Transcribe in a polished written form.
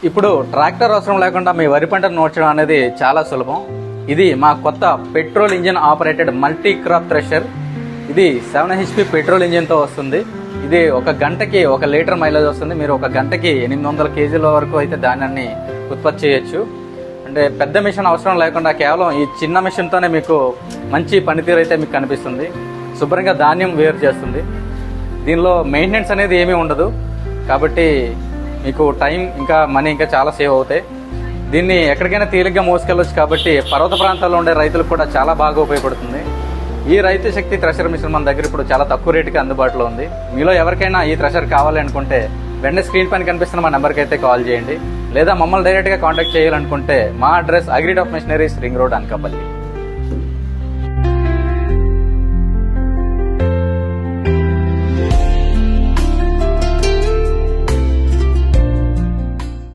ఇప్పుడు ట్రాక్టర్ అవసరం లేకుండా మీ వరి పంటను నూర్చడం అనేది చాలా సులభం. ఇది మా కొత్త petrol engine operated multi crop thresher. ఇది 7 HP పెట్రోల్ ఇంజిన్తో వస్తుంది. ఇది ఒక గంటకి 1 లీటర్ మైలేజ్ వస్తుంది. మీరు ఒక గంటకి 800 kg వరకు అయితే ధాన్యాన్ని ఉత్పత్తి చేయొచ్చు. అంటే పెద్ద మిషన్ అవసరం లేకుండా కేవలం ఈ చిన్న మిషన్తోనే మీకు మంచి పనితీరు అయితే మీకు కనిపిస్తుంది. శుభ్రంగా ధాన్యం వేరు చేస్తుంది. దీనిలో మెయింటెనెన్స్ అనేది ఏమీ ఉండదు కాబట్టి మీకు టైం ఇంకా మనీ ఇంకా చాలా సేవ్ అవుతాయి. దీన్ని ఎక్కడికైనా తేలిగ్గా మోసుకెళ్ళొచ్చు కాబట్టి పర్వత ప్రాంతాల్లో ఉండే రైతులకు కూడా చాలా బాగా ఉపయోగపడుతుంది. ఈ రైతు శక్తి థ్రెషర్ మిషన్ మన దగ్గర ఇప్పుడు చాలా తక్కువ రేటుకి అందుబాటులో ఉంది. మీలో ఎవరికైనా ఈ థ్రెషర్ కావాలి అనుకుంటే వెంటనే స్క్రీన్ పైన కనిపిస్తున్న మా నెంబర్కి అయితే కాల్ చేయండి. లేదా మమ్మల్ని డైరెక్ట్గా కాంటాక్ట్ చేయాలనుకుంటే మా అడ్రస్ అగ్రిడ్ of missionaries ring road Anakapalli.